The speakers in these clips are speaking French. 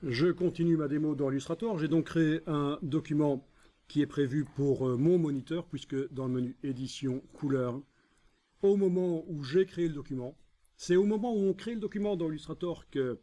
Je continue ma démo dans Illustrator. J'ai donc créé un document qui est prévu pour mon moniteur, puisque dans le menu édition, couleur, au moment où j'ai créé le document, c'est au moment où on crée le document dans Illustrator que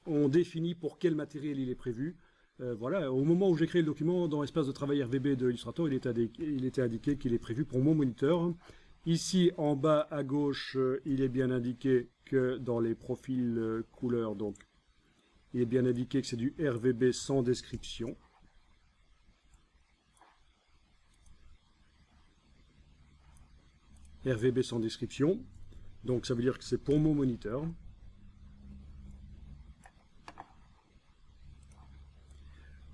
on définit pour quel matériel il est prévu. Voilà, au moment où j'ai créé le document, dans l'espace de travail RVB de Illustrator, il était indiqué qu'il est prévu pour mon moniteur. Ici, en bas à gauche, il est bien indiqué que dans les profils couleurs, donc, il est bien indiqué que c'est du RVB sans description. RVB sans description. Donc ça veut dire que c'est pour mon moniteur.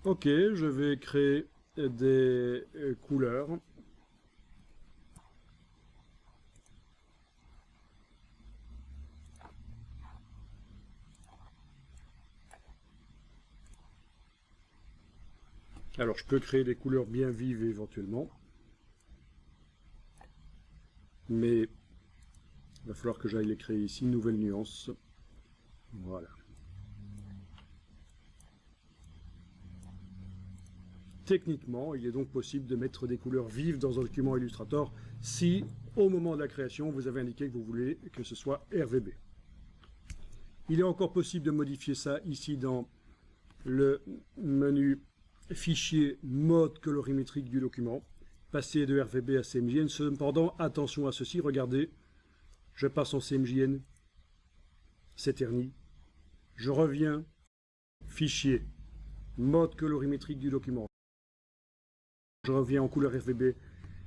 Ok, je vais créer des couleurs. Alors je peux créer des couleurs bien vives éventuellement. Mais il va falloir que j'aille les créer ici, nouvelle nuance. Voilà. Techniquement, il est donc possible de mettre des couleurs vives dans un document Illustrator si, au moment de la création, vous avez indiqué que vous voulez que ce soit RVB. Il est encore possible de modifier ça ici dans le menu Fichier, mode colorimétrique du document, passer de RVB à CMJN. Cependant, attention à ceci, regardez, je passe en CMJN, c'est terni. Je reviens, Fichier, mode colorimétrique du document. Je reviens en couleur RVB,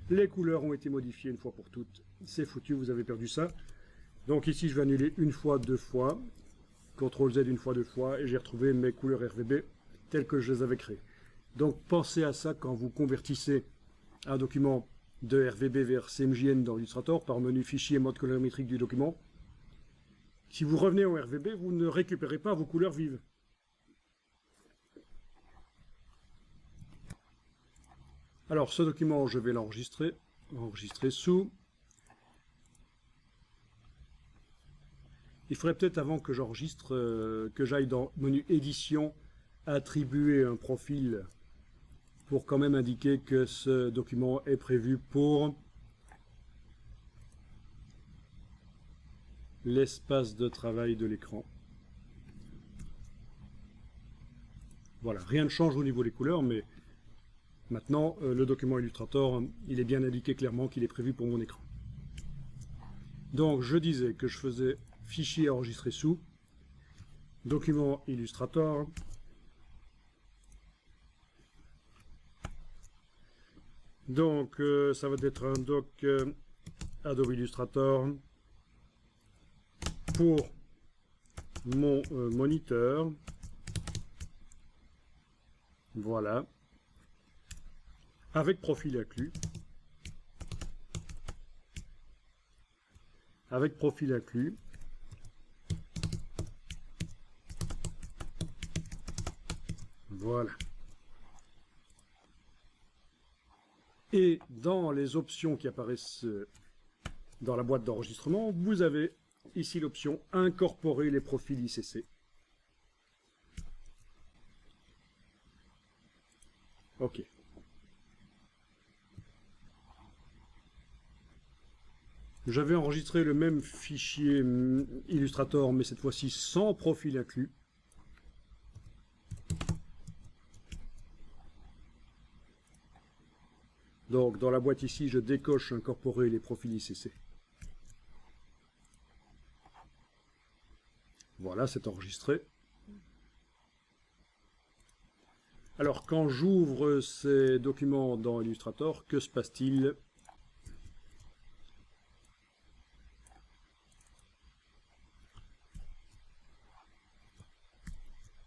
les couleurs ont été modifiées une fois pour toutes, c'est foutu, vous avez perdu ça. Donc ici je vais annuler une fois, deux fois, CTRL Z une fois, deux fois, et j'ai retrouvé mes couleurs RVB telles que je les avais créées. Donc pensez à ça quand vous convertissez un document de RVB vers CMJN dans Illustrator par menu Fichier, mode colorimétrique du document. Si vous revenez au RVB, vous ne récupérez pas vos couleurs vives. Alors ce document, je vais l'enregistrer. Enregistrer sous. Il faudrait peut-être, avant que j'enregistre, que j'aille dans menu édition, attribuer un profil pour quand même indiquer que ce document est prévu pour l'espace de travail de l'écran. Voilà, rien ne change au niveau des couleurs, mais maintenant, le document Illustrator, il est bien indiqué clairement qu'il est prévu pour mon écran. Donc, je disais que je faisais fichier enregistré sous, document Illustrator, donc ça va être un doc Adobe Illustrator pour mon moniteur. Voilà. Avec profil inclus. Avec profil inclus. Voilà. Et dans les options qui apparaissent dans la boîte d'enregistrement, vous avez ici l'option incorporer les profils ICC. OK. J'avais enregistré le même fichier Illustrator, mais cette fois-ci sans profil inclus. Donc, dans la boîte ici, je décoche incorporer les profils ICC. Voilà, c'est enregistré. Alors, quand j'ouvre ces documents dans Illustrator, que se passe-t-il?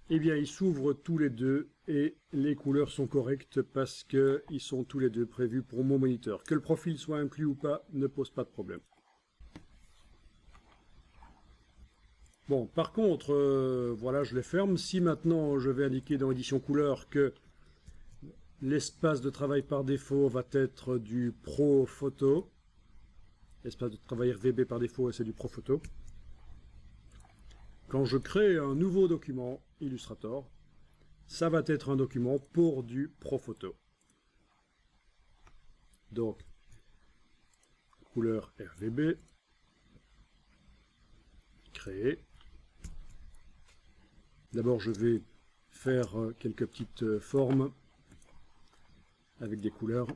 Eh bien, ils s'ouvrent tous les deux et les couleurs sont correctes parce qu'ils sont tous les deux prévus pour mon moniteur. Que le profil soit inclus ou pas ne pose pas de problème. Bon, par contre, voilà, je les ferme. Si maintenant je vais indiquer dans édition couleur que l'espace de travail par défaut va être du Pro Photo, l'espace de travail RVB par défaut, c'est du Pro Photo. Quand je crée un nouveau document Illustrator, ça va être un document pour du Profoto. Donc, couleur RVB, créer. D'abord, je vais faire quelques petites formes avec des couleurs.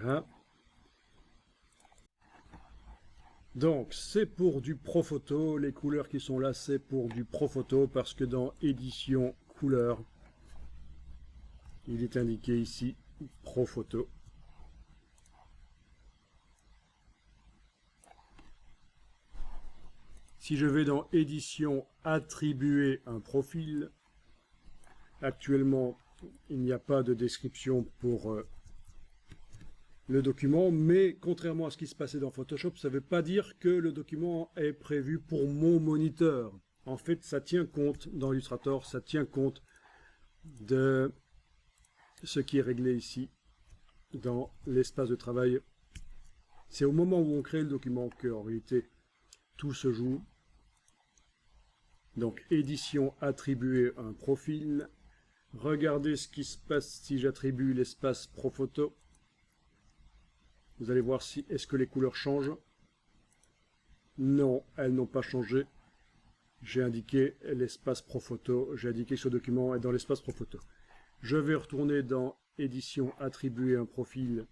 Voilà. Donc, c'est pour du Profoto. Les couleurs qui sont là, c'est pour du Profoto parce que dans édition couleur, il est indiqué ici Profoto. Si je vais dans édition attribuer un profil, actuellement, il n'y a pas de description pour le document, mais contrairement à ce qui se passait dans Photoshop, ça ne veut pas dire que le document est prévu pour mon moniteur. En fait, ça tient compte dans Illustrator, ça tient compte de ce qui est réglé ici dans l'espace de travail. C'est au moment où on crée le document qu'en réalité tout se joue. Donc édition, attribuer un profil. Regardez ce qui se passe si j'attribue l'espace Profoto. Vous allez voir si est-ce que les couleurs changent. Non, elles n'ont pas changé. J'ai indiqué l'espace Profoto. J'ai indiqué que ce document est dans l'espace Profoto. Je vais retourner dans édition, attribuer un profil.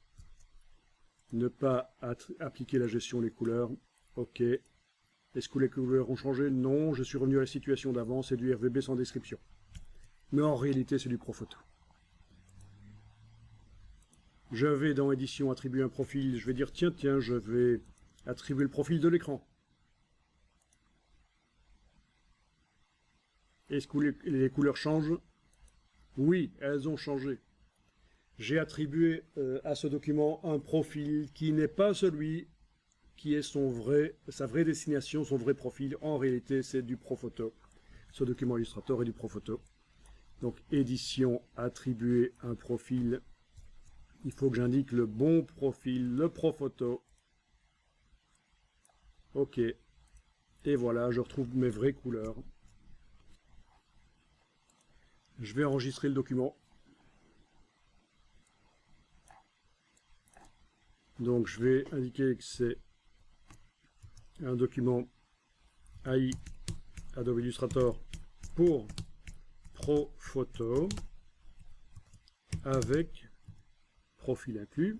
Ne pas appliquer la gestion des couleurs. OK. Est-ce que les couleurs ont changé? Non, je suis revenu à la situation d'avant, c'est du RVB sans description. Mais en réalité, c'est du Profoto. Je vais dans édition, attribuer un profil, je vais dire tiens, je vais attribuer le profil de l'écran. Est-ce que les couleurs changent? Oui, elles ont changé. J'ai attribué à ce document un profil qui n'est pas celui qui est sa vraie destination, son vrai profil. En réalité, c'est du Profoto. Ce document Illustrator est du Profoto. Donc, édition, attribuer un profil. Il faut que j'indique le bon profil, le Profoto. OK. Et voilà, je retrouve mes vraies couleurs. Je vais enregistrer le document. Donc, je vais indiquer que c'est un document AI Adobe Illustrator pour Profoto avec profil inclus.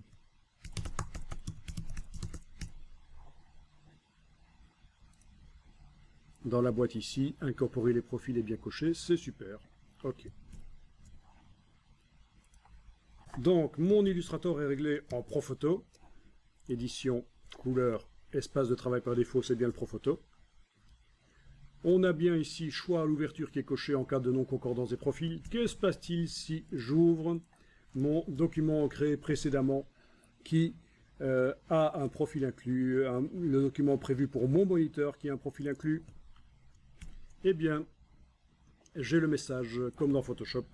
Dans la boîte ici, incorporer les profils est bien coché, c'est super. OK. Donc, mon Illustrator est réglé en Profoto. Édition, couleur, espace de travail par défaut, c'est bien le Profoto. On a bien ici choix à l'ouverture qui est coché en cas de non-concordance des profils. Que se passe-t-il si j'ouvre mon document créé précédemment qui a un profil inclus, le document prévu pour mon moniteur qui a un profil inclus? Eh bien, j'ai le message comme dans Photoshop.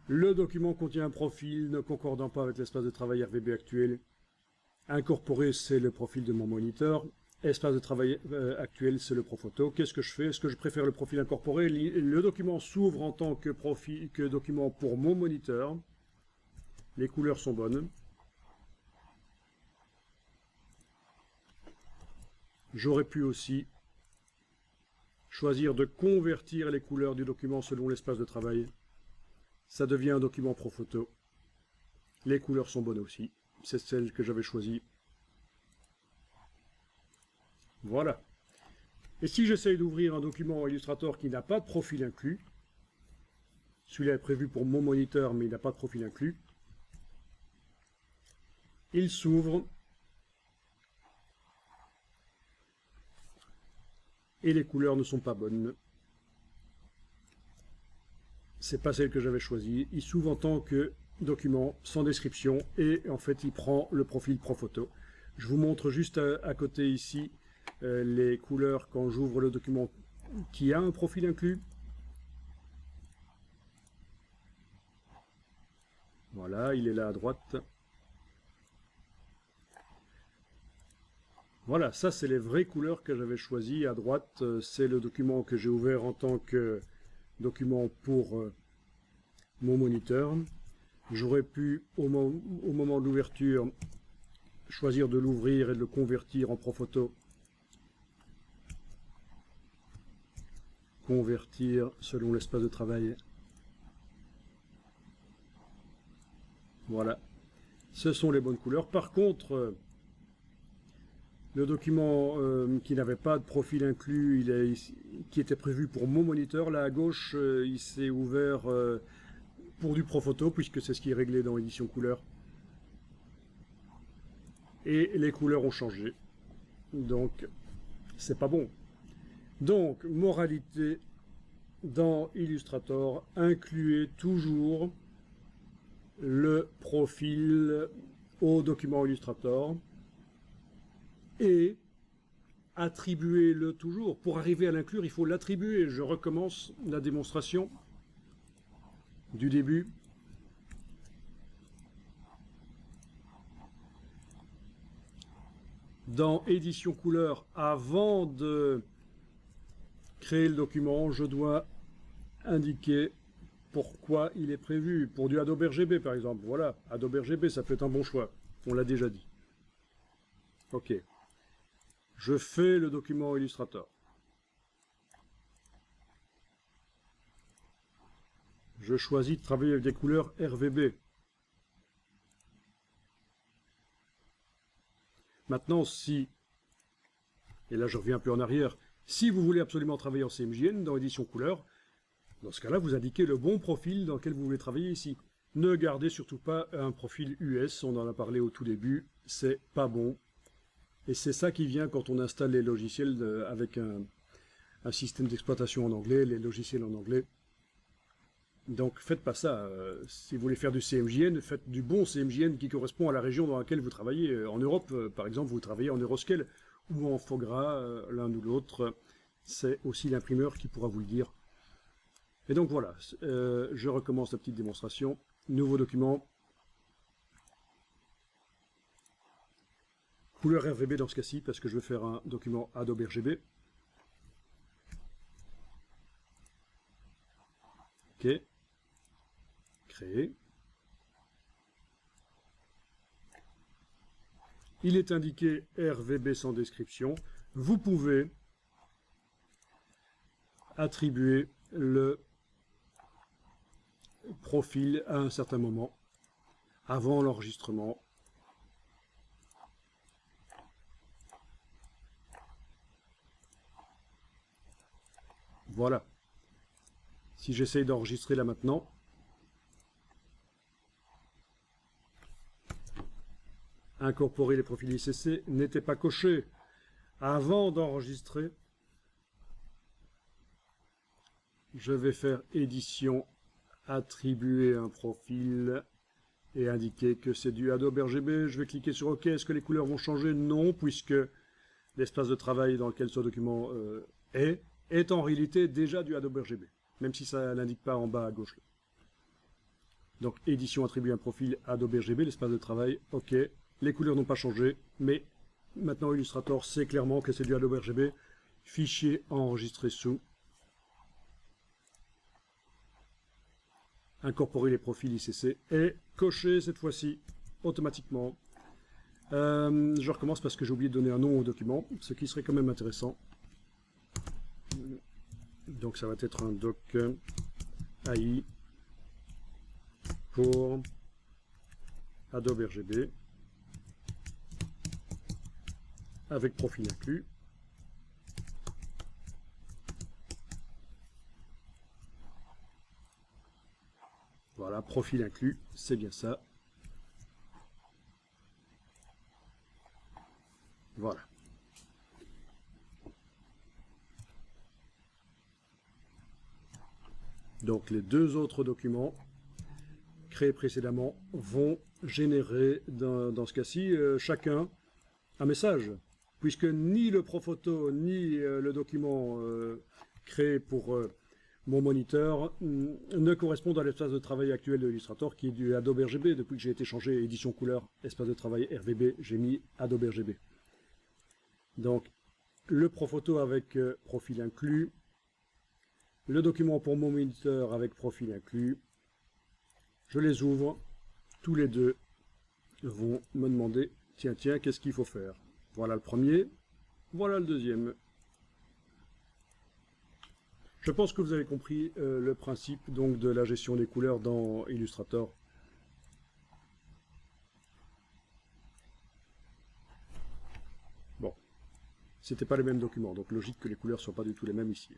Le document contient un profil ne concordant pas avec l'espace de travail RVB actuel. Incorporé, c'est le profil de mon moniteur. Espace de travail actuel, c'est le Profoto. Qu'est-ce que je fais? Est-ce que je préfère le profil incorporé? Le document s'ouvre en tant que document pour mon moniteur. Les couleurs sont bonnes. J'aurais pu aussi choisir de convertir les couleurs du document selon l'espace de travail. Ça devient un document Profoto. Les couleurs sont bonnes aussi. C'est celle que j'avais choisie. Voilà. Et si j'essaye d'ouvrir un document Illustrator qui n'a pas de profil inclus, celui-là est prévu pour mon moniteur, mais il n'a pas de profil inclus, il s'ouvre et les couleurs ne sont pas bonnes. C'est pas celle que j'avais choisie. Il s'ouvre en tant que document sans description et en fait il prend le profil Profoto. Je vous montre juste à côté ici les couleurs quand j'ouvre le document qui a un profil inclus. Voilà, il est là à droite. Voilà, ça c'est les vraies couleurs que j'avais choisies. À droite, c'est le document que j'ai ouvert en tant que document pour mon moniteur. J'aurais pu, au moment de l'ouverture, choisir de l'ouvrir et de le convertir en Profoto. Convertir selon l'espace de travail. Voilà. Ce sont les bonnes couleurs. Par contre, le document qui n'avait pas de profil inclus, qui était prévu pour mon moniteur, là à gauche, il s'est ouvert pour du Profoto, puisque c'est ce qui est réglé dans l'édition couleur. Et les couleurs ont changé. Donc, c'est pas bon. Donc, moralité, dans Illustrator, incluez toujours le profil au document Illustrator et attribuez-le toujours. Pour arriver à l'inclure, il faut l'attribuer. Je recommence la démonstration du début. Dans édition couleur, avant de créer le document, je dois indiquer pourquoi il est prévu. Pour du Adobe RGB par exemple, voilà, Adobe RGB ça peut être un bon choix, on l'a déjà dit. Ok, je fais le document Illustrator. Je choisis de travailler avec des couleurs RVB. Maintenant, si, et là je reviens un peu en arrière, si vous voulez absolument travailler en CMJN dans édition couleur, dans ce cas-là, vous indiquez le bon profil dans lequel vous voulez travailler ici. Ne gardez surtout pas un profil US, on en a parlé au tout début, c'est pas bon. Et c'est ça qui vient quand on installe les logiciels avec un système d'exploitation en anglais, les logiciels en anglais. Donc faites pas ça. Si vous voulez faire du CMJN, faites du bon CMJN qui correspond à la région dans laquelle vous travaillez. En Europe, par exemple, vous travaillez en Euroscale ou en Fogra, l'un ou l'autre. C'est aussi l'imprimeur qui pourra vous le dire. Et donc voilà, je recommence la petite démonstration. Nouveau document. Couleur RVB dans ce cas-ci, parce que je vais faire un document Adobe RGB. Ok. Créer. Il est indiqué RVB sans description. Vous pouvez attribuer le profil à un certain moment, avant l'enregistrement. Voilà. Si j'essaye d'enregistrer là maintenant, incorporer les profils ICC n'était pas coché. Avant d'enregistrer, je vais faire édition, attribuer un profil et indiquer que c'est du Adobe RGB. Je vais cliquer sur OK. Est-ce que les couleurs vont changer? Non, puisque l'espace de travail dans lequel ce document est en réalité déjà du Adobe RGB, même si ça n'indique pas en bas à gauche. Donc édition, attribuer un profil Adobe RGB, l'espace de travail, OK. Les couleurs n'ont pas changé, mais maintenant Illustrator sait clairement que c'est du Adobe RGB. Fichier enregistré sous. Incorporer les profils ICC et cocher cette fois-ci automatiquement. Je recommence parce que j'ai oublié de donner un nom au document, ce qui serait quand même intéressant. Donc ça va être un doc AI pour Adobe RGB avec profil inclus. Voilà, profil inclus, c'est bien ça. Voilà. Donc les deux autres documents créés précédemment vont générer, dans ce cas-ci, chacun un message, puisque ni le Profoto ni le document créé pour mon moniteur ne correspondent à l'espace de travail actuel de Illustrator qui est du Adobe RGB. Depuis que j'ai été changé édition couleur, espace de travail RVB, j'ai mis Adobe RGB. Donc le Profoto avec profil inclus, le document pour mon moniteur avec profil inclus. Je les ouvre, tous les deux vont me demander tiens, qu'est-ce qu'il faut faire? Voilà le premier, voilà le deuxième. Je pense que vous avez compris le principe donc de la gestion des couleurs dans Illustrator. Bon, c'était pas les mêmes documents, donc logique que les couleurs ne soient pas du tout les mêmes ici.